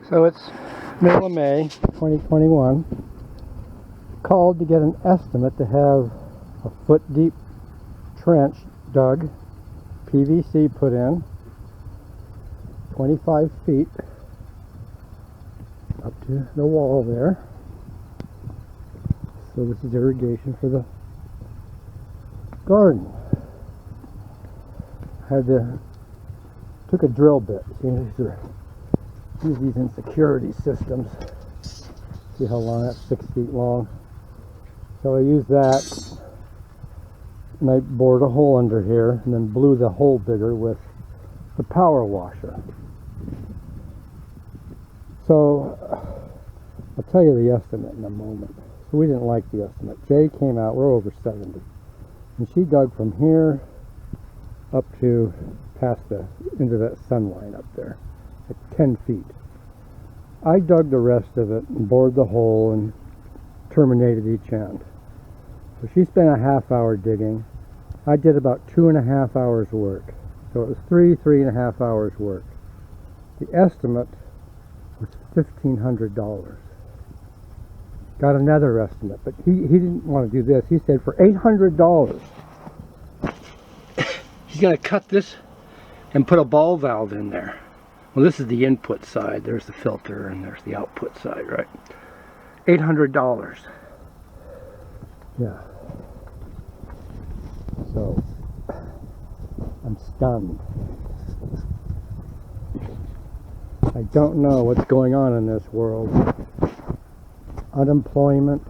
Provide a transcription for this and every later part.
So it's middle of May 2021. Called to get an estimate to have a foot deep trench dug, PVC put in, 25 feet up to the wall there. So this is irrigation for the garden. Took a drill bit. Use these in security systems. See how long that's 6 feet long. So I used that, and I bored a hole under here, and then blew the hole bigger with the power washer. So I'll tell you the estimate in a moment. So we didn't like the estimate. Jay came out, we're over 70, and she dug from here up to into that sun line up there at 10 feet. I dug the rest of it and bored the hole and terminated each end. So she spent a half hour digging. I did about 2.5 hours work. So it was three and a half hours work. The estimate was $1,500. Got another estimate, but he didn't want to do this. He said for $800, he's going to cut this and put a ball valve in there. Well, this is the input side. There's the filter and there's the output side, right? $800. Yeah. So I'm stunned. I don't know what's going on in this world. Unemployment,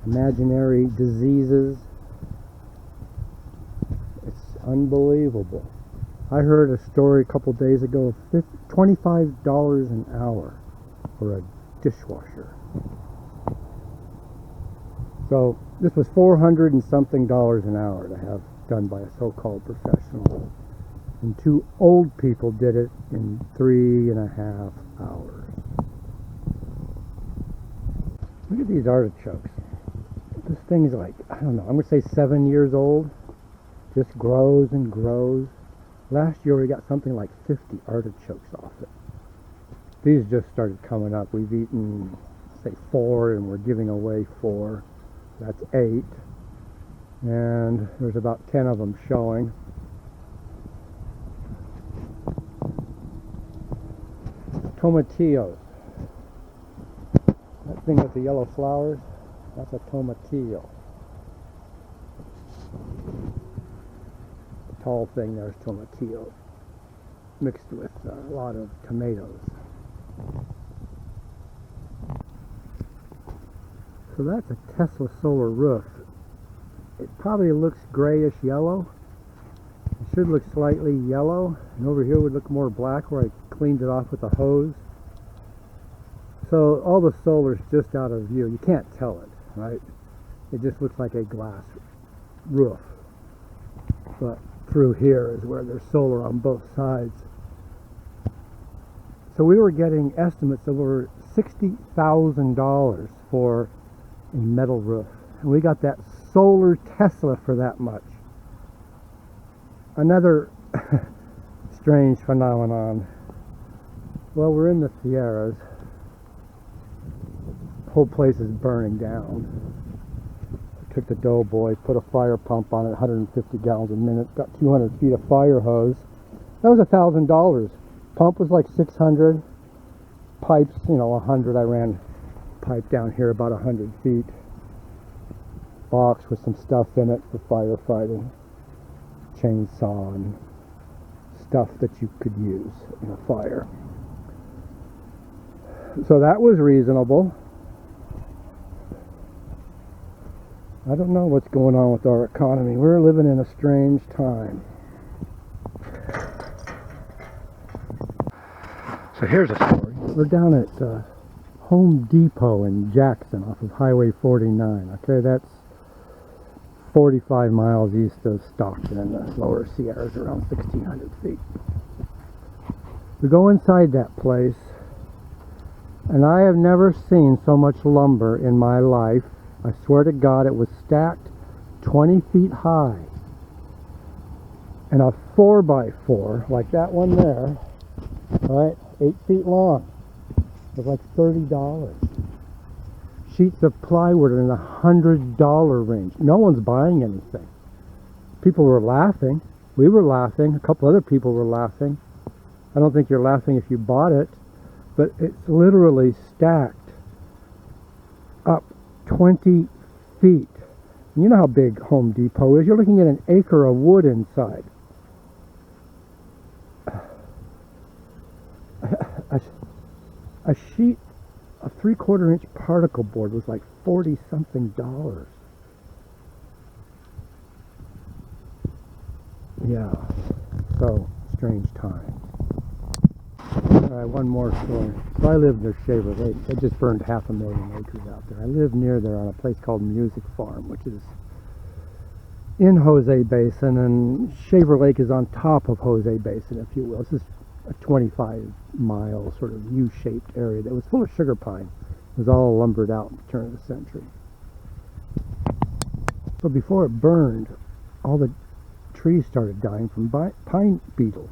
imaginary diseases. It's unbelievable. I heard a story a couple days ago of $25 an hour for a dishwasher. So this was $400 and something an hour to have done by a so-called professional. And two old people did it in 3.5 hours. Look at these artichokes. This thing's like, I don't know, I'm going to say 7 years old. Just grows and grows. Last year we got something like 50 artichokes off it. These just started coming up. We've eaten, say, 4, and we're giving away 4. That's 8. And there's about 10 of them showing. Tomatillos. That thing with the yellow flowers, that's a tomatillo. The tall thing there's tomatillo, mixed with a lot of tomatoes. So that's a Tesla solar roof. It probably looks grayish yellow. It should look slightly yellow, and over here would look more black where I cleaned it off with a hose. So all the solar's just out of view. You can't tell it, right? It just looks like a glass roof. But through here is where there's solar on both sides. So we were getting estimates of over $60,000 for a metal roof. And we got that solar Tesla for that much. Another strange phenomenon. Well, we're in the Sierras. The whole place is burning down. I took the Doughboy, put a fire pump on it, 150 gallons a minute, got 200 feet of fire hose. That was $1,000. Pump was like 600. Pipes, 100. I ran pipe down here about 100 feet. Box with some stuff in it for firefighting. Chainsaw and stuff that you could use in a fire. So that was reasonable. I don't know what's going on with our economy. We're living in a strange time. So here's a story. We're down at Home Depot in Jackson off of Highway 49. Okay, that's 45 miles east of Stockton in the lower Sierras, around 1,600 feet. We go inside that place, and I have never seen so much lumber in my life. I swear to God, it was stacked 20 feet high. And a 4x4, like that one there, right, 8 feet long. was like $30. Sheets of plywood are in the $100 range. No one's buying anything. People were laughing. We were laughing. A couple other people were laughing. I don't think you're laughing if you bought it, but it's literally stacked up 20 feet. You know how big Home Depot is. You're looking at an acre of wood inside. A sheet of 3/4 inch particle board was like $40-something. Yeah, so strange time. Alright, one more story. So I live near Shaver Lake. They just burned 500,000 acres out there. I live near there on a place called Music Farm, which is in Jose Basin, and Shaver Lake is on top of Jose Basin, if you will. This is a 25-mile sort of U-shaped area that was full of sugar pine. It was all lumbered out at the turn of the century. So before it burned, all the trees started dying from pine beetle.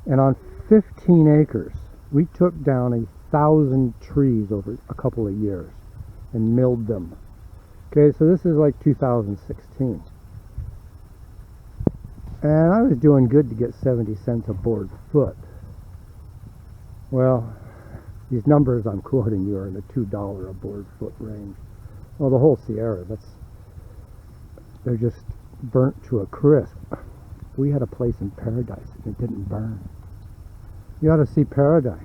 And on 15 acres, we took down 1,000 trees over a couple of years and milled them. Okay, so this is like 2016. And I was doing good to get 70 cents a board foot. Well, these numbers I'm quoting you are in the $2 a board foot range. Well, the whole Sierra, they're just burnt to a crisp. We had a place in paradise and it didn't burn. You ought to see paradise.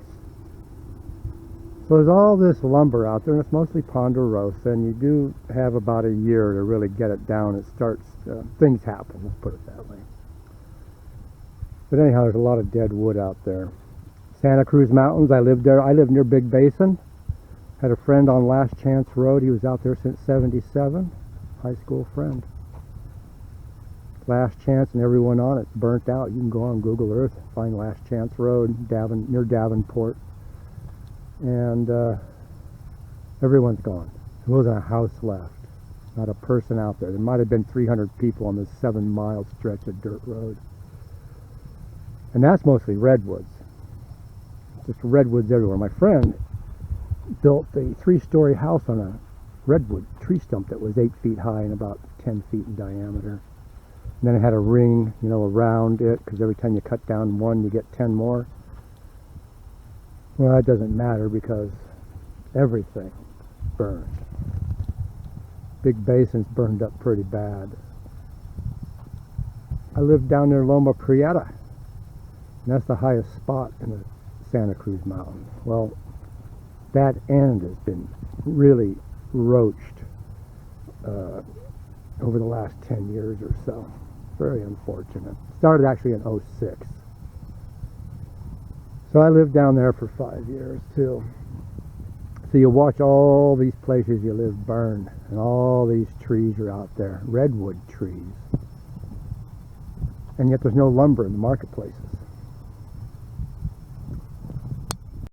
So there's all this lumber out there, and it's mostly ponderosa, and you do have about a year to really get it down. It starts, things happen, let's put it that way. But anyhow, there's a lot of dead wood out there. Santa Cruz Mountains, I lived there. I lived near Big Basin. Had a friend on Last Chance Road. He was out there since '77. High school friend. Last Chance and everyone on it burnt out. You can go on Google Earth and find Last Chance Road, near Davenport. And everyone's gone. There wasn't a house left. Not a person out there. There might have been 300 people on this 7-mile stretch of dirt road. And that's mostly redwoods. Just redwoods everywhere. My friend built a 3-story house on a redwood tree stump that was 8 feet high and about 10 feet in diameter. And then it had a ring, you know, around it, because every time you cut down one, you get 10 more. Well, that doesn't matter because everything burned. Big Basin's burned up pretty bad. I lived down near Loma Prieta. And that's the highest spot in the Santa Cruz Mountains. Well, that end has been really roached over the last 10 years or so. Very unfortunate. Started actually in '06. So I lived down there for 5 years too. So you watch all these places you live burn, and all these trees are out there, redwood trees. And yet there's no lumber in the marketplaces.